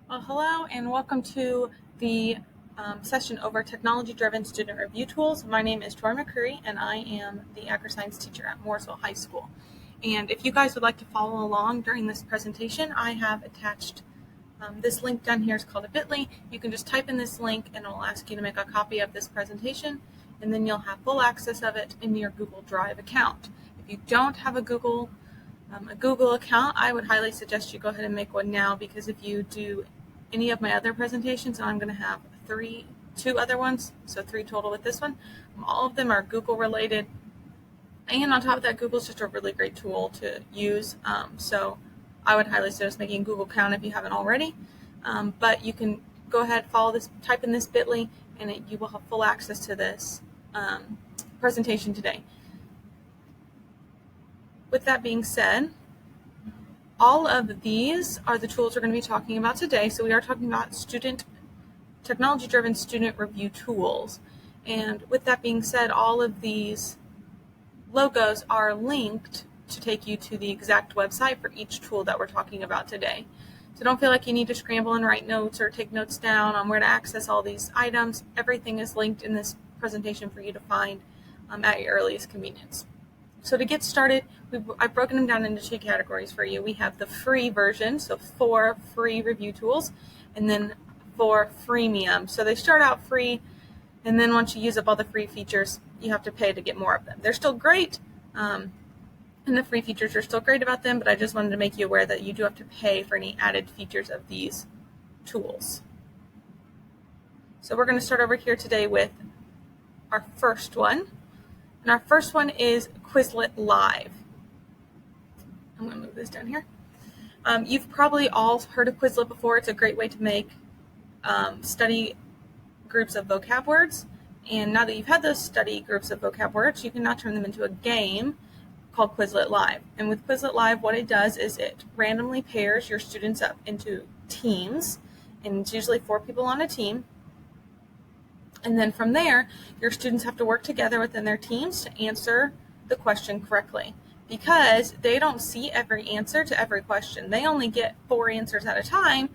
Well, hello and welcome to the session over technology-driven student review tools. My name is Tori McCreary and I am the agri-science teacher at Mooresville High School. And if you guys would like to follow along during this presentation, I have attached this link down here. It's called a bit.ly. You can just type in this link and it will ask you to make a copy of this presentation, and then you'll have full access of it in your Google Drive account. If you don't have a Google account, I would highly suggest you go ahead and make one now, because if you do any of my other presentations, I'm going to have two other ones, so 3 total with this one. All of them are Google related, and on top of that, Google's just a really great tool to use. So I would highly suggest making a Google account if you haven't already. But you can go ahead, follow this, type in this bit.ly, and you will have full access to this presentation today. With that being said, all of these are the tools we're going to be talking about today. So we are talking about technology-driven student review tools. And with that being said, all of these logos are linked to take you to the exact website for each tool that we're talking about today. So don't feel like you need to scramble and write notes or take notes down on where to access all these items. Everything is linked in this presentation for you to find at your earliest convenience. So to get started, I've broken them down into 2 categories for you. We have the free version, so 4 free review tools, and then 4 freemium. So they start out free, and then once you use up all the free features, you have to pay to get more of them. They're still great, and the free features are still great about them, but I just wanted to make you aware that you do have to pay for any added features of these tools. So we're going to start over here today with our first one. And our first one is Quizlet Live. I'm going to move this down here. You've probably all heard of Quizlet before. It's a great way to make study groups of vocab words. And now that you've had those study groups of vocab words, you can now turn them into a game called Quizlet Live. And with Quizlet Live, what it does is it randomly pairs your students up into teams, and it's usually 4 people on a team. And then from there, your students have to work together within their teams to answer the question correctly, because they don't see every answer to every question. They only get 4 answers at a time,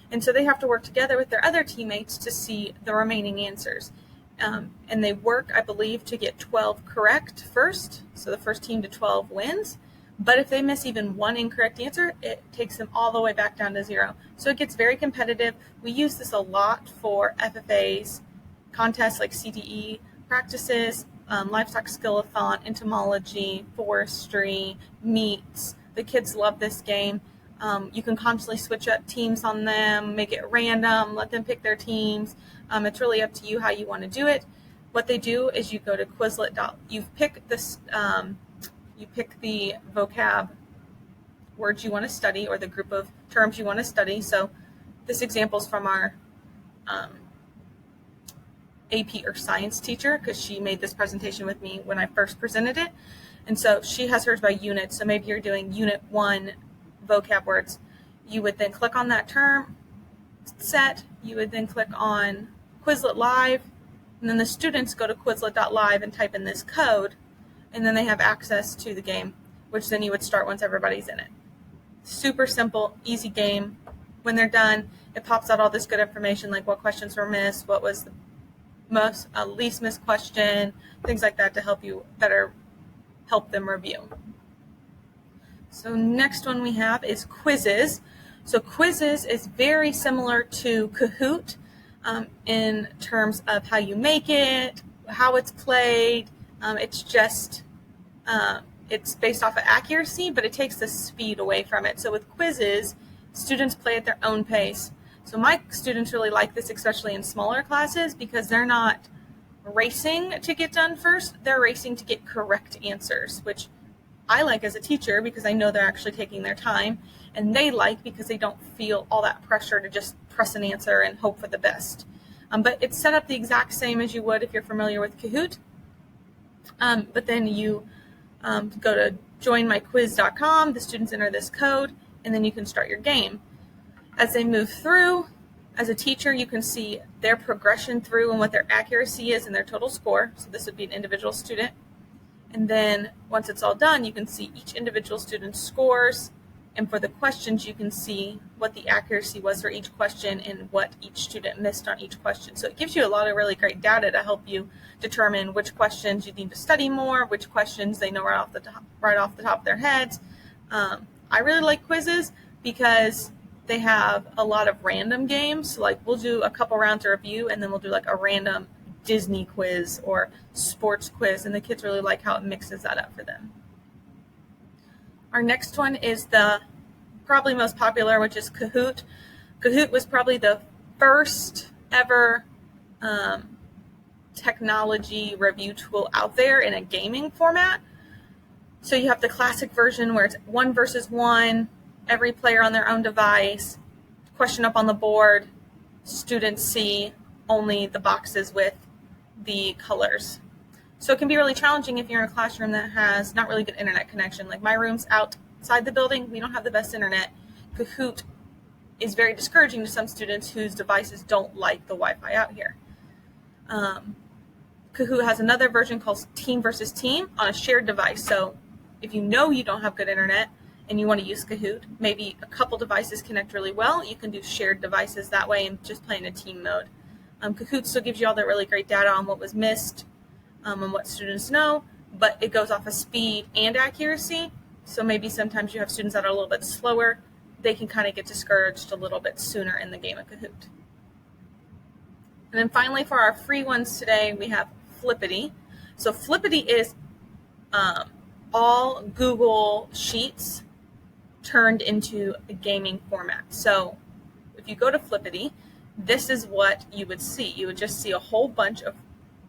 and so they have to work together with their other teammates to see the remaining answers. And they work, I believe, to get 12 correct first, so the first team to 12 wins. But if they miss even 1 incorrect answer, it takes them all the way back down to 0. So it gets very competitive. We use this a lot for FFAs, contests like CDE practices, livestock skill-a-thon, entomology, forestry, meets. The kids love this game. You can constantly switch up teams on them, make it random, let them pick their teams. It's really up to you how you want to do it. What they do is you go to Quizlet. You pick the vocab words you want to study, or the group of terms you want to study. So this example is from our AP or science teacher, because she made this presentation with me when I first presented it. And so she has hers by unit. So maybe you're doing unit 1 vocab words. You would then click on that term set. You would then click on Quizlet Live. And then the students go to Quizlet.live and type in this code. And then they have access to the game, which then you would start once everybody's in it. Super simple, easy game. When they're done, it pops out all this good information, like what questions were missed, what was the least missed question, things like that, to help you better help them review. So next one we have is Quizizz. So Quizizz is very similar to Kahoot in terms of how you make it, how it's played. It's just it's based off of accuracy, but it takes the speed away from it. So with Quizizz, students play at their own pace. So my students really like this, especially in smaller classes, because they're not racing to get done first. They're racing to get correct answers, which I like as a teacher because I know they're actually taking their time, and they like because they don't feel all that pressure to just press an answer and hope for the best. But it's set up the exact same as you would if you're familiar with Kahoot. But then you go to joinmyquiz.com, the students enter this code, and then you can start your game. As they move through, as a teacher, you can see their progression through and what their accuracy is and their total score. So this would be an individual student. And then once it's all done, you can see each individual student's scores And for the questions, you can see what the accuracy was for each question and what each student missed on each question. So it gives you a lot of really great data to help you determine which questions you need to study more, which questions they know right off the top of their heads. I really like Quizizz because they have a lot of random games. So like we'll do a couple rounds of review and then we'll do like a random Disney quiz or sports quiz, and the kids really like how it mixes that up for them. Our next one is the probably most popular, which is Kahoot. Kahoot was probably the first ever technology review tool out there in a gaming format. So you have the classic version where it's 1 versus 1, every player on their own device, question up on the board, students see only the boxes with the colors. So it can be really challenging if you're in a classroom that has not really good internet connection. Like my room's outside the building, we don't have the best internet. Kahoot is very discouraging to some students whose devices don't like the Wi-Fi out here. Kahoot has another version called Team versus Team on a shared device. So if you know you don't have good internet and you want to use Kahoot, maybe a couple devices connect really well, you can do shared devices that way and just play in a team mode. Kahoot still gives you all that really great data on what was missed and what students know, but it goes off of speed and accuracy. So maybe sometimes you have students that are a little bit slower. They can kind of get discouraged a little bit sooner in the game of Kahoot. And then finally, for our free ones today, we have Flippity. So Flippity is all Google Sheets turned into a gaming format. So if you go to Flippity, this is what you would see. You would just see a whole bunch of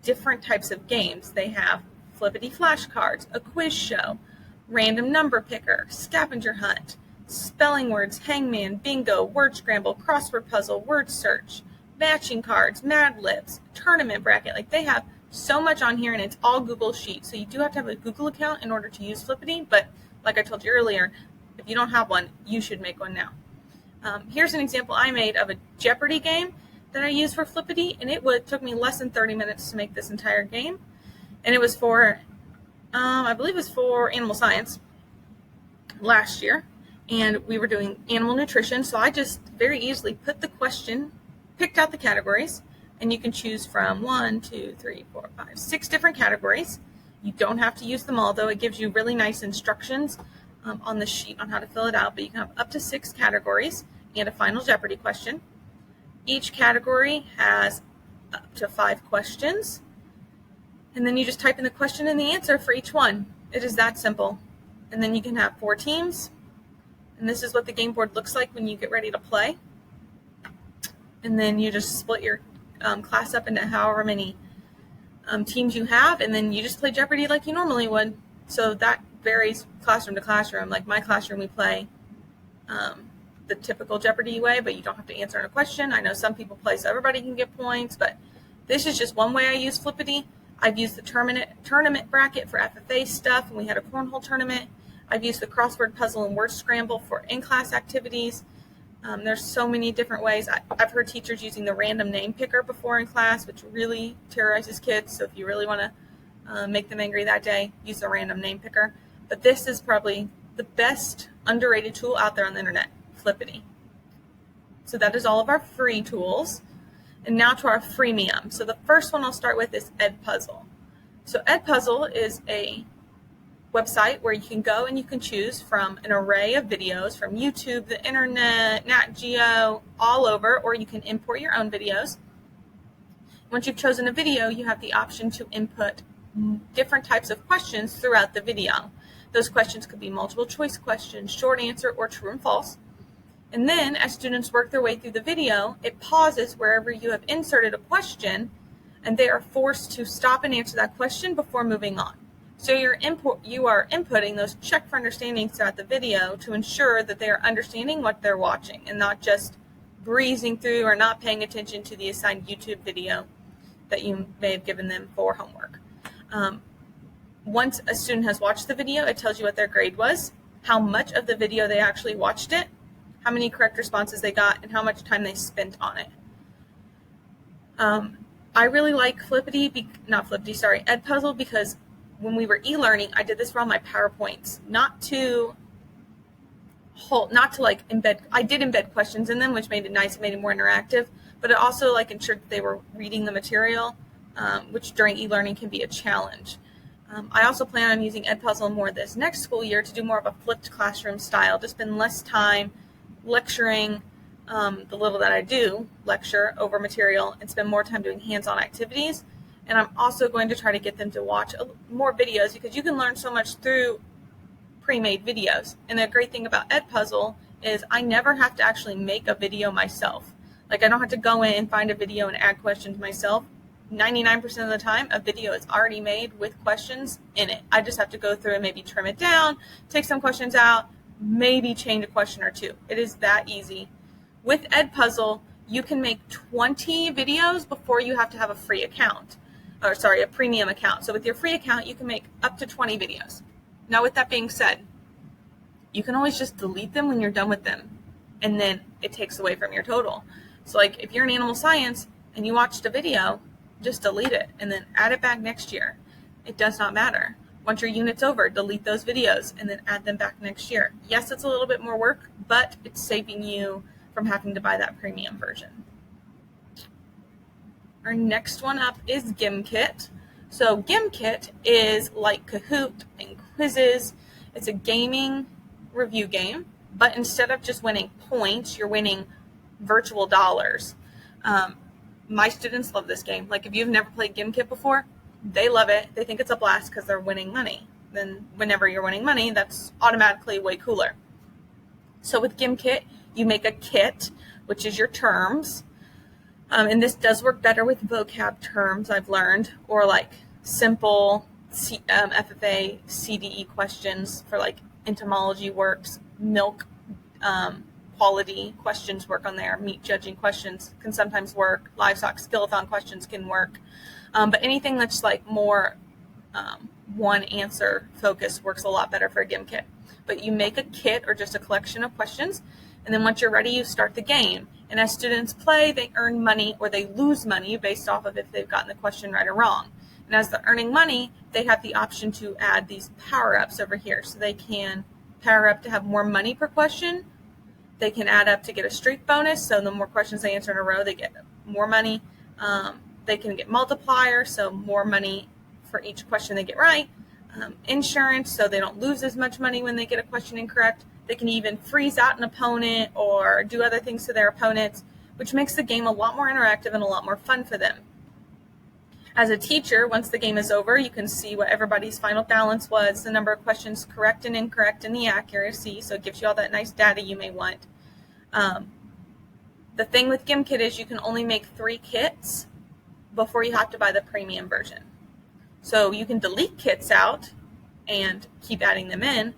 different types of games. They have Flippity flashcards, a quiz show, random number picker, scavenger hunt, spelling words, hangman, bingo, word scramble, crossword puzzle, word search, matching cards, Mad Libs, tournament bracket. Like they have so much on here, and it's all Google Sheets. So you do have to have a Google account in order to use Flippity, but like I told you earlier, if you don't have one, you should make one now. Here's an example I made of a Jeopardy game that I used for Flippity, and it took me less than 30 minutes to make this entire game. And it was for, I believe it was for animal science last year, and we were doing animal nutrition. So I just very easily put the question, picked out the categories, and you can choose from 1, 2, 3, 4, 5, 6 different categories. You don't have to use them all, though. It gives you really nice instructions on the sheet on how to fill it out, but you can have up to 6 categories and a final Jeopardy question. Each category has up to 5 questions, and then you just type in the question and the answer for each one. It is that simple. And then you can have 4 teams, and this is what the game board looks like when you get ready to play. And then you just split your class up into however many teams you have, and then you just play Jeopardy like you normally would. So that varies classroom to classroom. Like my classroom, we play the typical Jeopardy way, but you don't have to answer a question. I know some people play so everybody can get points, but this is just one way I use Flippity. I've used the tournament bracket for FFA stuff, and we had a cornhole tournament. I've used the crossword puzzle and word scramble for in-class activities. There's so many different ways. I've heard teachers using the random name picker before in class, which really terrorizes kids. So if you really want to make them angry that day, use the random name picker. But this is probably the best underrated tool out there on the internet, Flippity. So that is all of our free tools. And now to our freemium. So the first one I'll start with is edpuzzle. So edpuzzle is a website where you can go and you can choose from an array of videos from YouTube, the internet, Nat Geo, all over, or you can import your own videos. Once you've chosen a video, you have the option to input different types of questions throughout the video. Those questions could be multiple choice questions, short answer, or true and false. And then as students work their way through the video, it pauses wherever you have inserted a question, and they are forced to stop and answer that question before moving on. So you are inputting those check for understanding throughout the video to ensure that they are understanding what they're watching and not just breezing through or not paying attention to the assigned YouTube video that you may have given them for homework. Once a student has watched the video, it tells you what their grade was, how much of the video they actually watched it, how many correct responses they got, and how much time they spent on it. I really like edpuzzle, because when we were e-learning, I did this for all my PowerPoints, not to not to like embed, I did embed questions in them, which made it nice, made it more interactive, but it also like ensured that they were reading the material, which during e-learning can be a challenge. I also plan on using edpuzzle more this next school year to do more of a flipped classroom style, to spend less time lecturing the little that I do lecture over material and spend more time doing hands-on activities. And I'm also going to try to get them to watch more videos, because you can learn so much through pre-made videos. And the great thing about edpuzzle is I never have to actually make a video myself. Like, I don't have to go in and find a video and add questions myself. 99% of the time, a video is already made with questions in it. I just have to go through and maybe trim it down, take some questions out, maybe change a question or two. It is that easy. With edpuzzle, you can make 20 videos before you have to have a free account, or sorry, a premium account. So with your free account, you can make up to 20 videos. Now, with that being said, you can always just delete them when you're done with them, and then it takes away from your total. So like, if you're in animal science and you watched a video, just delete it and then add it back next year. It does not matter. Once your unit's over, delete those videos and then add them back next year. Yes, it's a little bit more work, but it's saving you from having to buy that premium version. Our next one up is Gimkit. So Gimkit is like Kahoot and Quizizz. It's a gaming review game, but instead of just winning points, you're winning virtual dollars. My students love this game. Like, if you've never played Gimkit before, they love it. They think it's a blast because they're winning money. Then whenever you're winning money, that's automatically way cooler. So with Gimkit, you make a kit, which is your terms. And this does work better with vocab terms, I've learned, or like simple FFA, CDE questions for like entomology works, milk quality questions work on there, meat judging questions can sometimes work, livestock skillathon questions can work, but anything that's like more one answer focus works a lot better for a Gimkit. But you make a kit or just a collection of questions, and then once you're ready, you start the game. And as students play, they earn money or they lose money based off of if they've gotten the question right or wrong. And as they're earning money, they have the option to add these power-ups over here. So they can power up to have more money per question. They can add up to get a streak bonus. So the more questions they answer in a row, they get more money. They can get multiplier, so more money for each question they get right. Insurance, so they don't lose as much money when they get a question incorrect. They can even freeze out an opponent or do other things to their opponents, which makes the game a lot more interactive and a lot more fun for them. As a teacher, once the game is over, you can see what everybody's final balance was, the number of questions correct and incorrect, and the accuracy, so it gives you all that nice data you may want. The thing with Gimkit is you can only make 3 kits before you have to buy the premium version. So you can delete kits out and keep adding them in,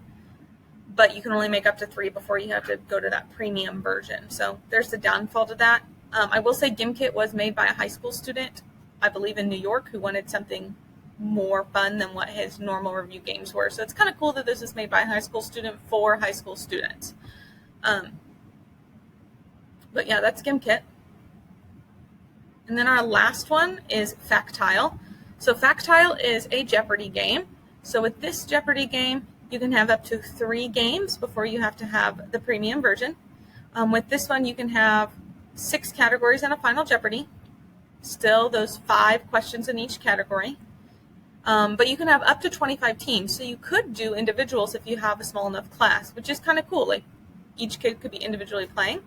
but you can only make up to 3 before you have to go to that premium version. So there's the downfall to that. I will say Gimkit was made by a high school student, I believe in New York, who wanted something more fun than what his normal review games were. So it's kind of cool that this is made by a high school student for high school students. But yeah, that's Gimkit. And then our last one is Factile. So Factile is a Jeopardy game. So with this Jeopardy game, you can have up to 3 games before you have to have the premium version. With this one, you can have 6 categories and a final Jeopardy. Still those 5 questions in each category. But you can have up to 25 teams. So you could do individuals if you have a small enough class, which is kind of cool. Like, each kid could be individually playing.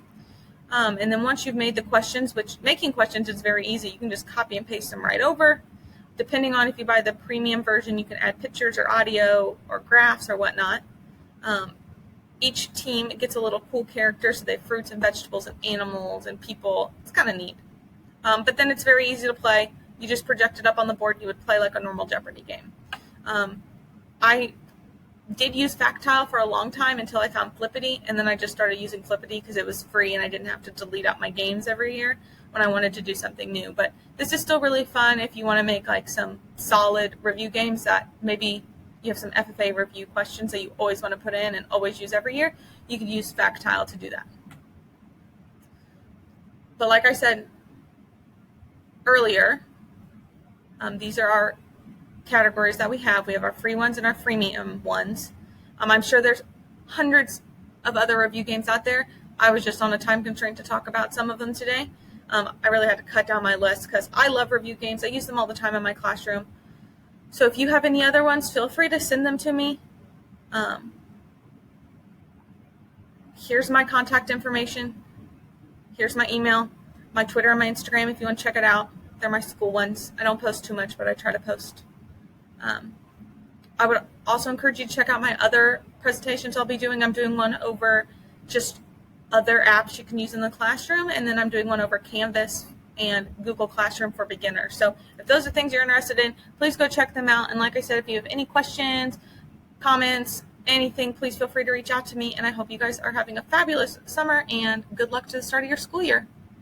And then once you've made the questions, which making questions is very easy, you can just copy and paste them right over. Depending on if you buy the premium version, you can add pictures or audio or graphs or whatnot. Each team gets a little cool character, so they have fruits and vegetables and animals and people. It's kind of neat. But then it's very easy to play. You just project it up on the board. You would play like a normal Jeopardy game. I did use Factile for a long time until I found Flippity, and then I just started using Flippity because it was free and I didn't have to delete out my games every year when I wanted to do something new. But this is still really fun if you want to make like some solid review games that maybe you have some FFA review questions that you always want to put in and always use every year. You could use Factile to do that. But like I said earlier, these are our categories that we have. We have our free ones and our freemium ones. I'm sure there's hundreds of other review games out there. I was just on a time constraint to talk about some of them today. I really had to cut down my list because I love review games. I use them all the time in my classroom. So if you have any other ones, feel free to send them to me. Here's my contact information. Here's my email, my Twitter, and my Instagram if you want to check it out. They're my school ones. I don't post too much, but I try to post. I would also encourage you to check out my other presentations I'll be doing. I'm doing one over just other apps you can use in the classroom, and then I'm doing one over Canvas and Google Classroom for beginners. So if those are things you're interested in, please go check them out. And like I said, if you have any questions, comments, anything, please feel free to reach out to me. And I hope you guys are having a fabulous summer, and good luck to the start of your school year.